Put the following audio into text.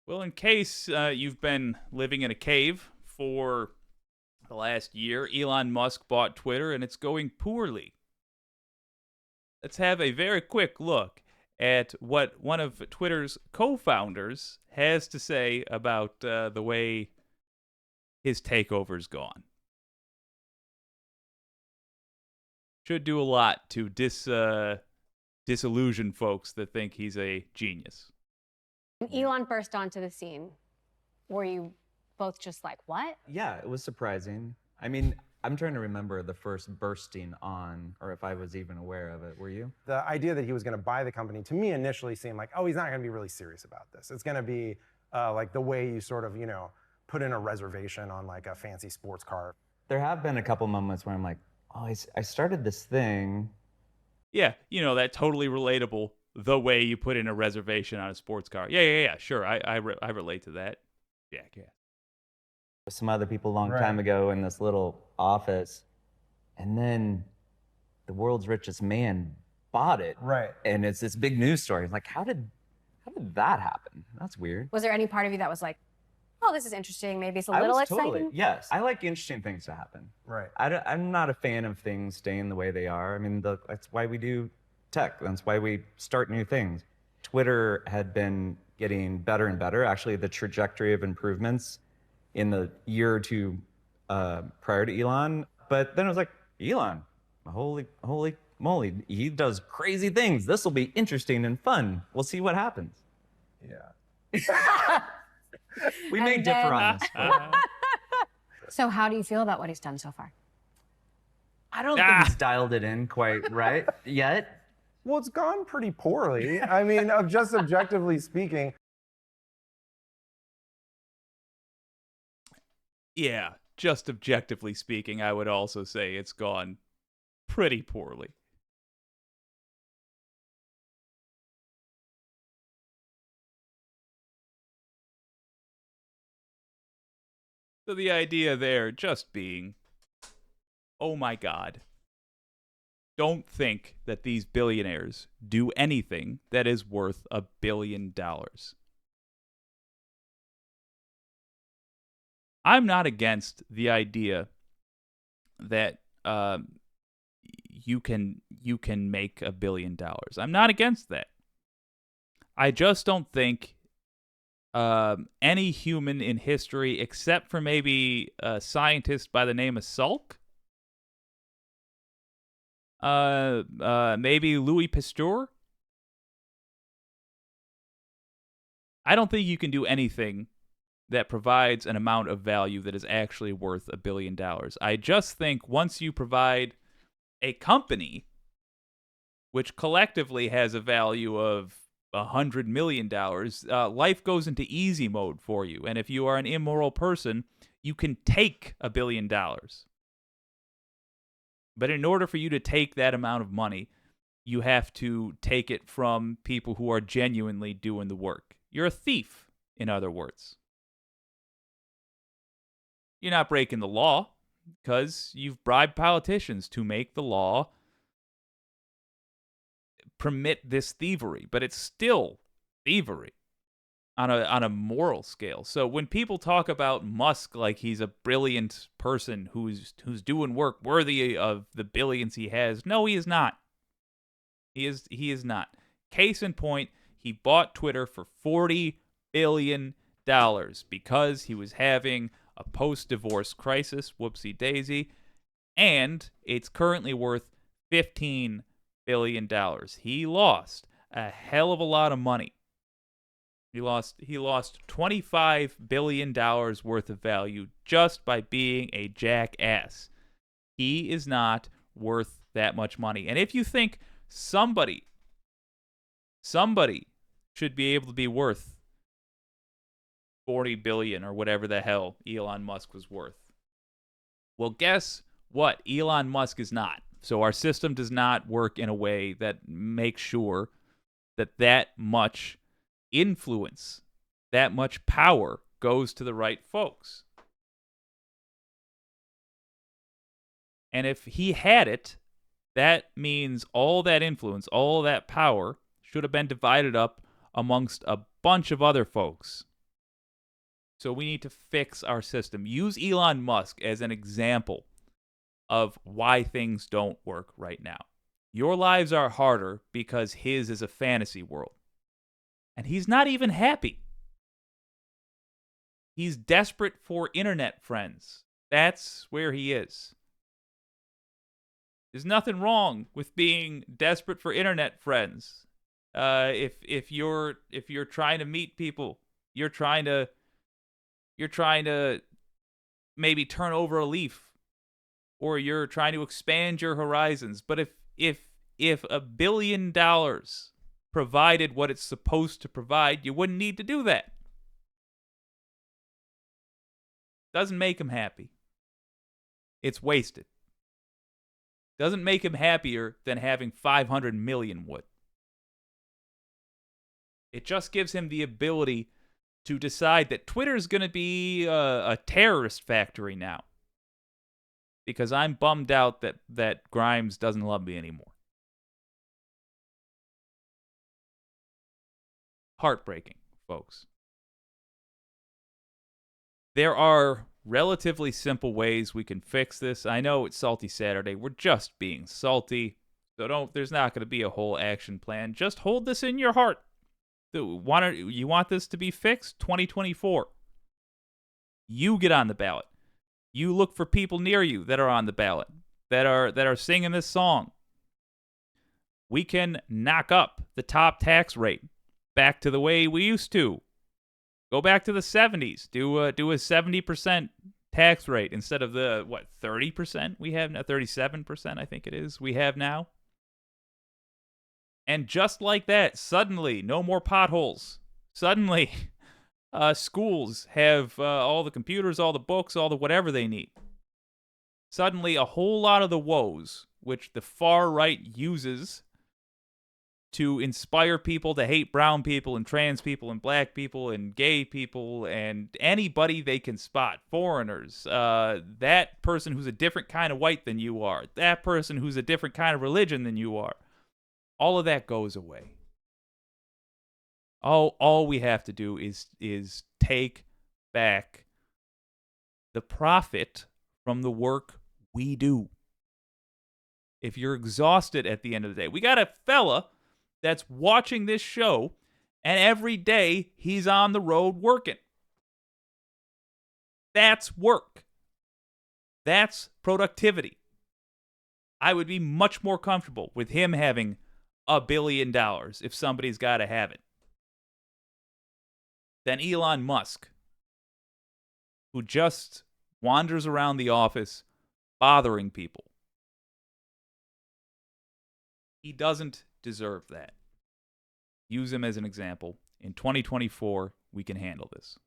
Well, in case you've been living in a cave for the last year, Elon Musk bought Twitter and it's going poorly. Let's have a very quick look at what one of Twitter's co-founders has to say about the way his takeover's gone. Should do a lot to disillusion folks that think he's a genius. When Elon burst onto the scene, were you both just like, what? Yeah, it was surprising. I mean, I'm trying to remember the first bursting on, or if I was even aware of it. Were you? The idea that he was going to buy the company, to me, initially seemed like, oh, he's not going to be really serious about this. It's going to be like the way you sort of, put in a reservation on like a fancy sports car. There have been a couple moments where I'm like, oh, I started this thing. Yeah, that totally relatable, the way you put in a reservation on a sports car. Yeah, sure. I relate to that. Yeah. With some other people a long time ago in this little office. And then the world's richest man bought it. Right. And it's this big news story. Like, how did that happen? That's weird. Was there any part of you that was like, oh, this is interesting, maybe it's a little exciting? Totally, yes. I like interesting things to happen. Right. I'm not a fan of things staying the way they are. I mean, that's why we do tech. That's why we start new things. Twitter had been getting better and better. Actually, the trajectory of improvements in the year or two prior to Elon. But then it was like, Elon, holy moly, he does crazy things. This will be interesting and fun. We'll see what happens. Yeah. We may differ on this. So how do you feel about what he's done so far? I don't think he's dialed it in quite right yet. Well, it's gone pretty poorly. I mean, just objectively speaking. Yeah, just objectively speaking, I would also say it's gone pretty poorly. So the idea there just being, oh my God, don't think that these billionaires do anything that is worth $1 billion. I'm not against the idea that you can make $1 billion. I'm not against that. I just don't think any human in history, except for maybe a scientist by the name of Salk, maybe Louis Pasteur, I don't think you can do anything that provides an amount of value that is actually worth $1 billion. I just think once you provide a company which collectively has a value of $100 million, life goes into easy mode for you. And if you are an immoral person, you can take $1 billion. But in order for you to take that amount of money, you have to take it from people who are genuinely doing the work. You're a thief, in other words. You're not breaking the law because you've bribed politicians to make the law permit this thievery, but it's still thievery on a moral scale. So when people talk about Musk like he's a brilliant person who's doing work worthy of the billions he has, no, he is not. He is not. Case in point, he bought Twitter for $40 billion because he was having a post-divorce crisis, whoopsie daisy, and it's currently worth $15 billion. He lost a hell of a lot of money. He lost $25 billion worth of value just by being a jackass. He is not worth that much money. And if you think somebody should be able to be worth $40 billion or whatever the hell Elon Musk was worth, well, guess what? Elon Musk is not. So our system does not work in a way that makes sure that much influence, that much power goes to the right folks. And if he had it, that means all that influence, all that power should have been divided up amongst a bunch of other folks. So we need to fix our system. Use Elon Musk as an example of why things don't work right now. Your lives are harder because his is a fantasy world. And he's not even happy. He's desperate for internet friends. That's where he is. There's nothing wrong with being desperate for internet friends. If you're trying to meet people, you're trying to maybe turn over a leaf, or you're trying to expand your horizons. But if $1 billion provided what it's supposed to provide, you wouldn't need to do that. Doesn't make him happy. It's wasted. Doesn't make him happier than having 500 million would. It just gives him the ability to decide that Twitter is going to be a terrorist factory now. Because I'm bummed out that Grimes doesn't love me anymore. Heartbreaking, folks. There are relatively simple ways we can fix this. I know it's Salty Saturday. We're just being salty. So there's not going to be a whole action plan. Just hold this in your heart. You want this to be fixed? 2024. You get on the ballot. You look for people near you that are on the ballot, that are singing this song. We can knock up the top tax rate back to the way we used to. Go back to the 70s. Do a 70% tax rate instead of the 30% we have now, 37% I think it is we have now. And just like that, suddenly no more potholes. Suddenly schools have all the computers, all the books, all the whatever they need. Suddenly a whole lot of the woes which the far right uses to inspire people to hate brown people and trans people and black people and gay people and anybody they can spot, foreigners, that person who's a different kind of white than you are, that person who's a different kind of religion than you are. All of that goes away. All we have to do is take back the profit from the work we do. If you're exhausted at the end of the day, we got a fella that's watching this show, and every day he's on the road working. That's work. That's productivity. I would be much more comfortable with him having $1 billion if somebody's got to have it than Elon Musk, who just wanders around the office bothering people. He doesn't deserve that. Use him as an example. In 2024, we can handle this.